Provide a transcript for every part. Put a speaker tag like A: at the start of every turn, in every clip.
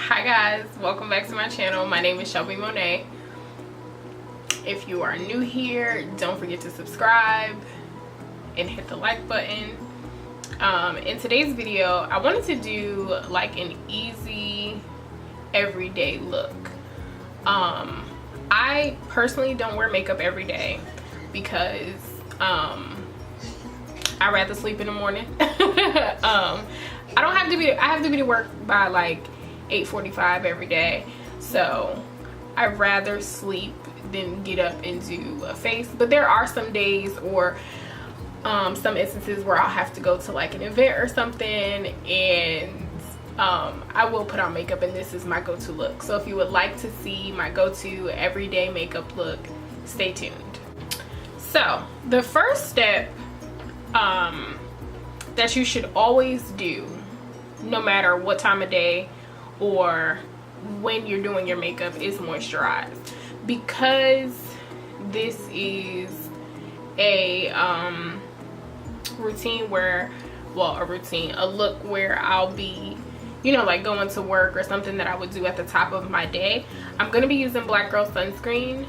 A: Hi guys, welcome back to my channel. My name is Shelby Monet. If you are new here, don't forget to subscribe and hit the like button. In today's video, I wanted to do like an easy everyday look. I personally don't wear makeup every day because I rather sleep in the morning. I have to be to work by like 8:45 every day, so I'd rather sleep than get up and do a face. But there are some days or some instances where I'll have to go to like an event or something, and I will put on makeup, and this is my go-to look. So if you would like to see my go-to everyday makeup look, stay tuned. So the first step that you should always do, no matter what time of day or when you're doing your makeup, is moisturize. Because this is a routine where, well, a look where I'll be, you know, like going to work or something that I would do at the top of my day, I'm gonna be using Black Girl sunscreen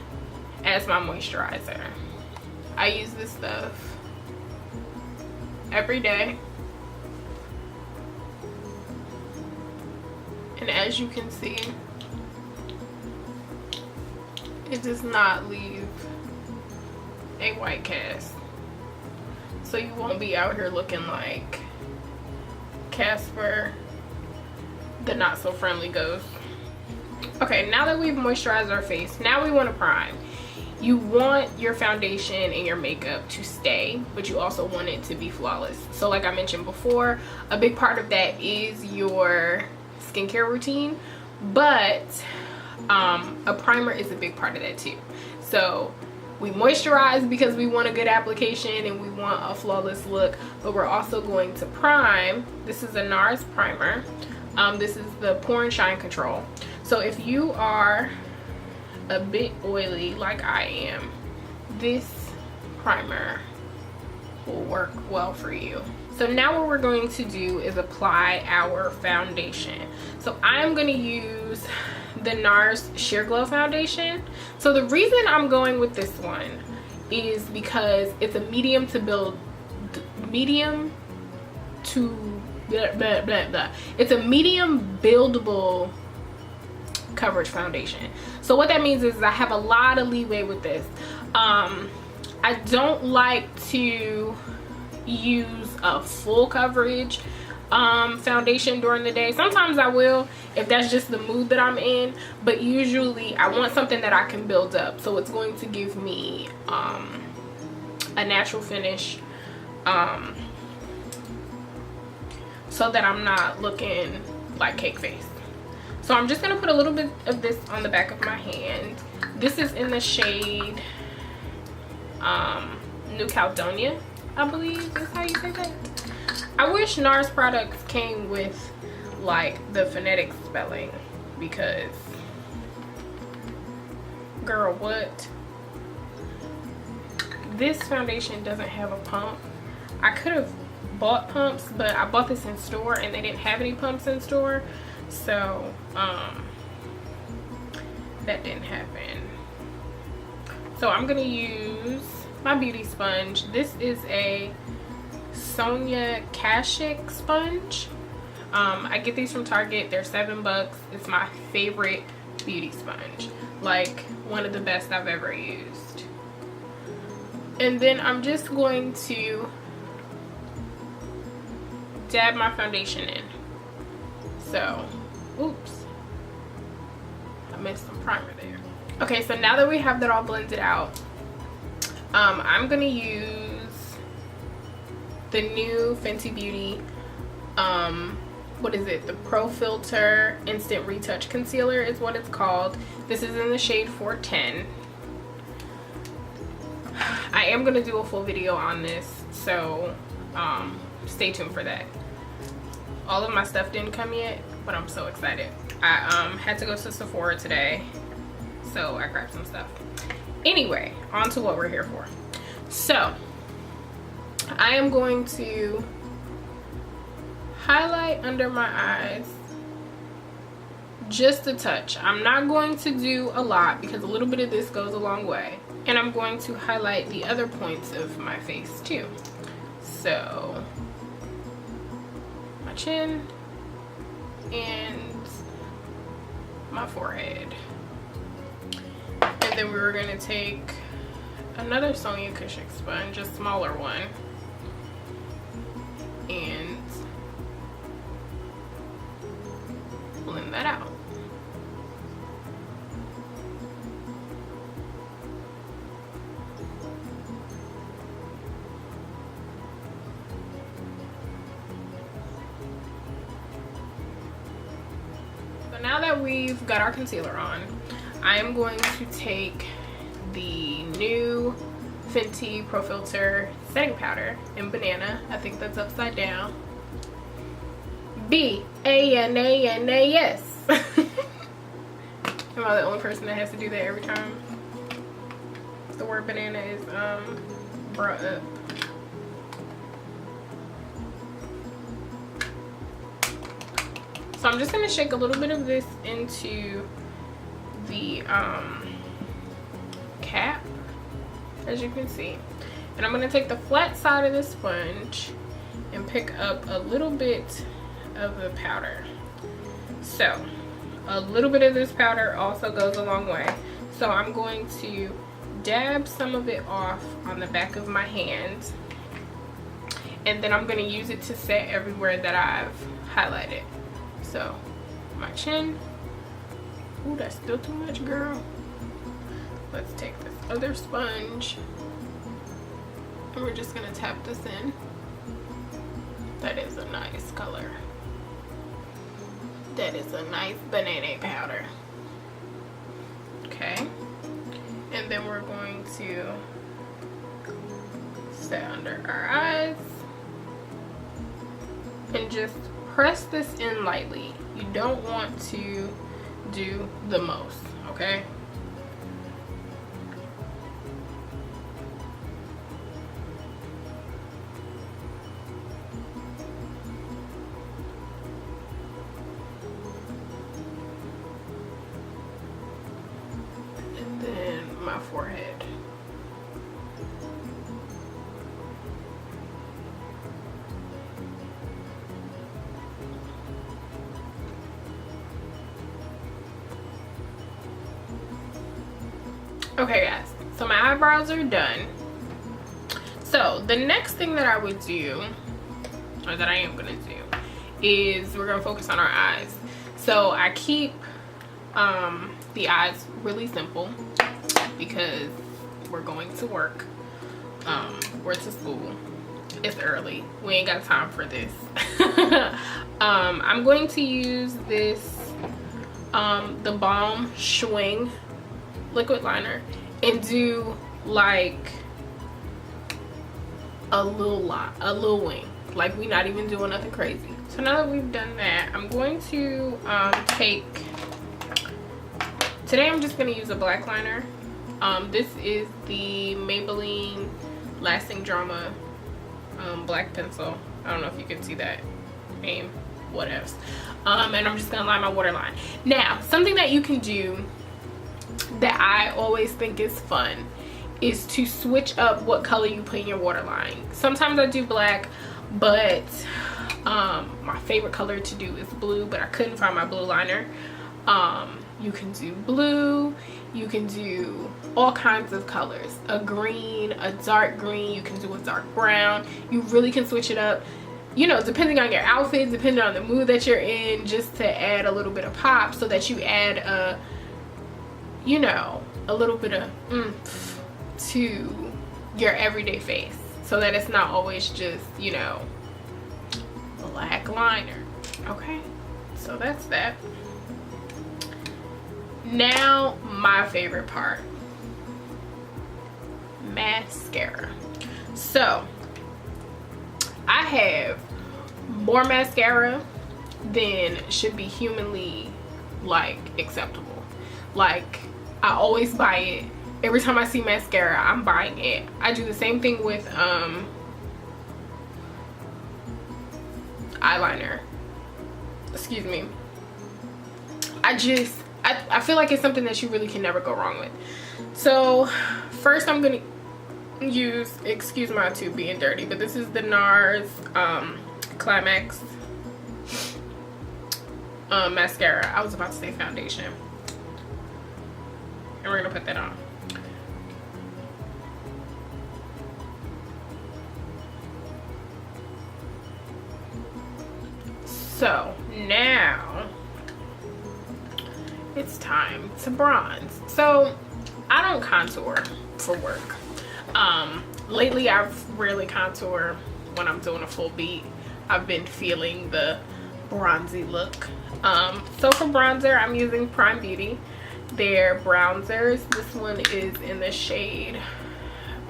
A: as my moisturizer. I use this stuff every day, and as you can see, it does not leave a white cast, so you won't be out here looking like Casper the not so friendly ghost. Okay, now that we've moisturized our face, now we want to prime. You want your foundation and your makeup to stay, but you also want it to be flawless. So like I mentioned before, a big part of that is your skincare routine, but a primer is a big part of that too. So we moisturize because we want a good application and we want a flawless look, but we're also going to prime. This is a Nars Primer. This is the Pore and Shine Control. So if you are a bit oily like I am, this primer will work well for you. So now what we're going to do is apply our foundation. So I'm going to use the NARS Sheer Glow foundation. So the reason I'm going with this one is because it's a medium to it's a medium buildable coverage foundation. So what that means is I have a lot of leeway with this. I don't like to use a full coverage foundation during the day. Sometimes I will if that's just the mood that I'm in, but usually I want something that I can build up, so it's going to give me a natural finish, so that I'm not looking like cake face. So I'm just gonna put a little bit of this on the back of my hand. This is in the shade New Caledonia, I believe is how you say that. I wish NARS products came with like the phonetic spelling, because girl, what? This foundation doesn't have a pump. I could have bought pumps, but I bought this in store and they didn't have any pumps in store, so that didn't happen. So I'm gonna use my beauty sponge. This is a Sonia Kashuk sponge. I get these from Target. They're $7. It's my favorite beauty sponge, like one of the best I've ever used. And then I'm just going to dab my foundation in. So, oops, I missed some primer there. Okay, so now that we have that all blended out, I'm gonna use the new Fenty Beauty, what is it? The Pro Filter Instant Retouch Concealer is what it's called. This is in the shade 410. I am gonna do a full video on this, so stay tuned for that. All of my stuff didn't come yet, but I'm so excited. I had to go to Sephora today, so I grabbed some stuff. Anyway, on to what we're here for. So I am going to highlight under my eyes just a touch. I'm not going to do a lot because a little bit of this goes a long way. And I'm going to highlight the other points of my face too. So my chin and my forehead. And then we're going to take another Sonia Kashuk sponge, a smaller one, and blend that out. So now that we've got our concealer on, I am going to take the new Fenty Pro Filter setting powder in Banana. I think that's upside down. B-A-N-A-N-A-S. Am I the only person that has to do that every time the word banana is brought up? So I'm just gonna shake a little bit of this into the cap, as you can see, and I'm gonna take the flat side of the sponge and pick up a little bit of the powder. So a little bit of this powder also goes a long way. So I'm going to dab some of it off on the back of my hand, and then I'm going to use it to set everywhere that I've highlighted. So my chin. Ooh, that's still too much, girl. Let's take this other sponge and we're just going to tap this in. That is a nice color. That is a nice banana powder. Okay. And then we're going to set under our eyes and just press this in lightly. You don't want to do the most, okay? And then my forehead. Okay guys, so my eyebrows are done. So the next thing that I would do, or that I am gonna do, is we're gonna focus on our eyes. So I keep the eyes really simple because we're going to work, we're to school, it's early, we ain't got time for this. I'm going to use this the Balm Schwing liquid liner and do like a little wing, like we not even doing nothing crazy. So now that we've done that, I'm going to today I'm just going to use a black liner. This is the Maybelline Lasting Drama black pencil. I don't know if you can see that name, what else. And I'm just going to line my waterline. Now something that you can do that I always think is fun is to switch up what color you put in your waterline. Sometimes I do black, but my favorite color to do is blue, but I couldn't find my blue liner. You can do blue, you can do all kinds of colors, a green, a dark green, you can do a dark brown. You really can switch it up, you know, depending on your outfit, depending on the mood that you're in, just to add a little bit of pop, so that you add a, you know, a little bit of oomph to your everyday face, so that it's not always just, you know, black liner. Okay, so that's that. Now my favorite part, mascara. So I have more mascara than should be humanly like acceptable. Like I always buy it. Every time I see mascara, I'm buying it. I do the same thing with eyeliner. Excuse me. I feel like it's something that you really can never go wrong with. So first I'm gonna use, excuse my tube being dirty, but this is the Nars Climax mascara. I was about to say foundation, and we're gonna put that on. So now it's time to bronze. So I don't contour for work. Lately I've rarely contour when I'm doing a full beat. I've been feeling the bronzy look. So for bronzer, I'm using Prime Beauty, their bronzers. This one is in the shade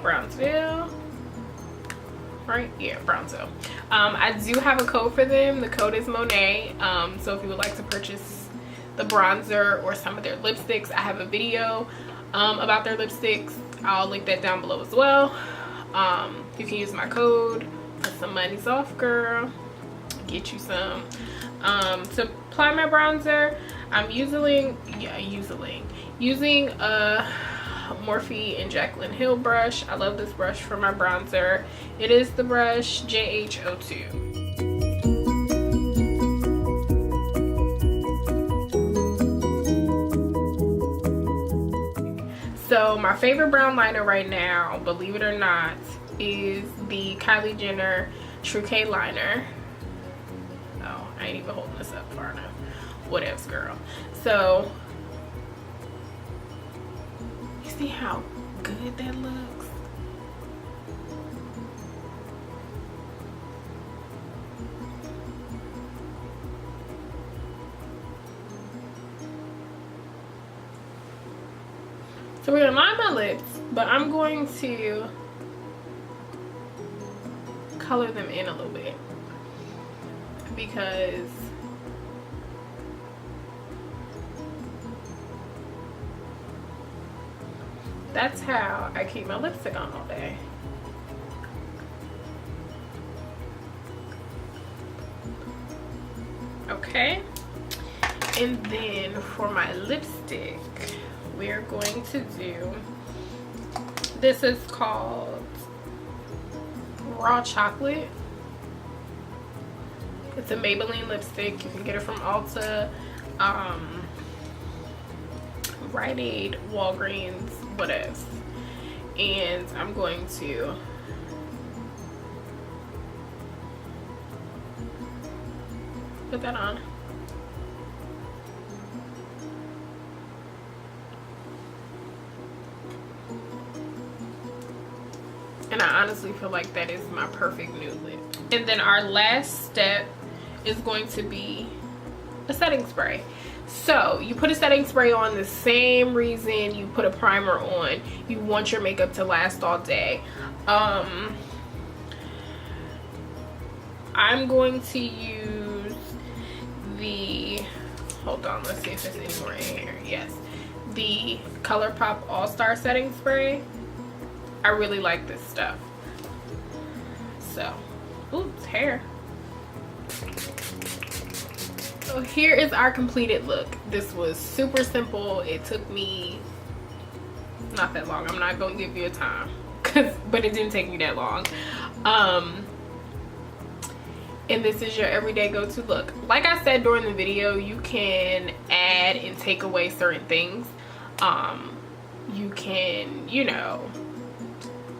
A: Brownsville, right? Yeah, Brownsville. I do have a code for them. The code is Monet. So if you would like to purchase the bronzer or some of their lipsticks, I have a video about their lipsticks. I'll link that down below as well. You can use my code for some money's off, girl. Get you some. To apply my bronzer, I'm using a Morphe and Jaclyn Hill brush. I love this brush for my bronzer. It is the brush JH02. So my favorite brown liner right now, believe it or not, is the Kylie Jenner True K liner. Oh, I ain't even holding this up far enough. Whatevs, girl. So you see how good that looks? So we're gonna line my lips, but I'm going to color them in a little bit because that's how I keep my lipstick on all day. Okay, and then for my lipstick, we're going to do, this is called Raw Chocolate. It's a Maybelline lipstick. You can get it from Ulta, Rite Aid, Walgreens, whatever. And I'm going to put that on. And I honestly feel like that is my perfect nude lip. And then our last step is going to be a setting spray. So you put a setting spray on the same reason you put a primer on. You want your makeup to last all day. I'm going to use the, hold on, let's see if there's any more in here. Yes, the ColourPop All-Star setting spray. I really like this stuff. So, ooh, it's hair. So here is our completed look. This was super simple. It took me not that long. I'm not gonna give you a time, but it didn't take me that long. And this is your everyday go-to look. Like I said during the video, you can add and take away certain things. You can, you know,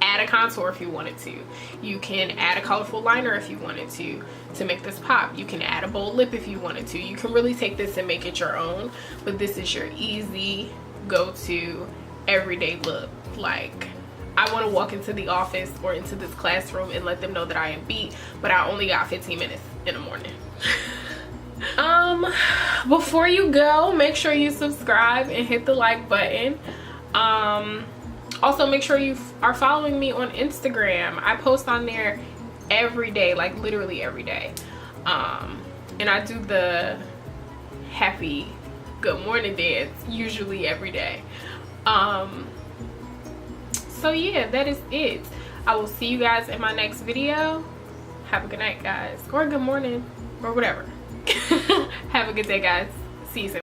A: add a contour if you wanted to. You can add a colorful liner if you wanted to make this pop. You can add a bold lip if you wanted to. You can really take this and make it your own, but this is your easy go-to everyday look. Like, I want to walk into the office or into this classroom and let them know that I am beat, but I only got 15 minutes in the morning. Before you go, make sure you subscribe and hit the like button. Also, make sure you are following me on Instagram. I post on there every day, like literally every day. And I do the happy good morning dance usually every day. So yeah, that is it. I will see you guys in my next video. Have a good night, guys, or good morning, or whatever. Have a good day, guys. See you soon.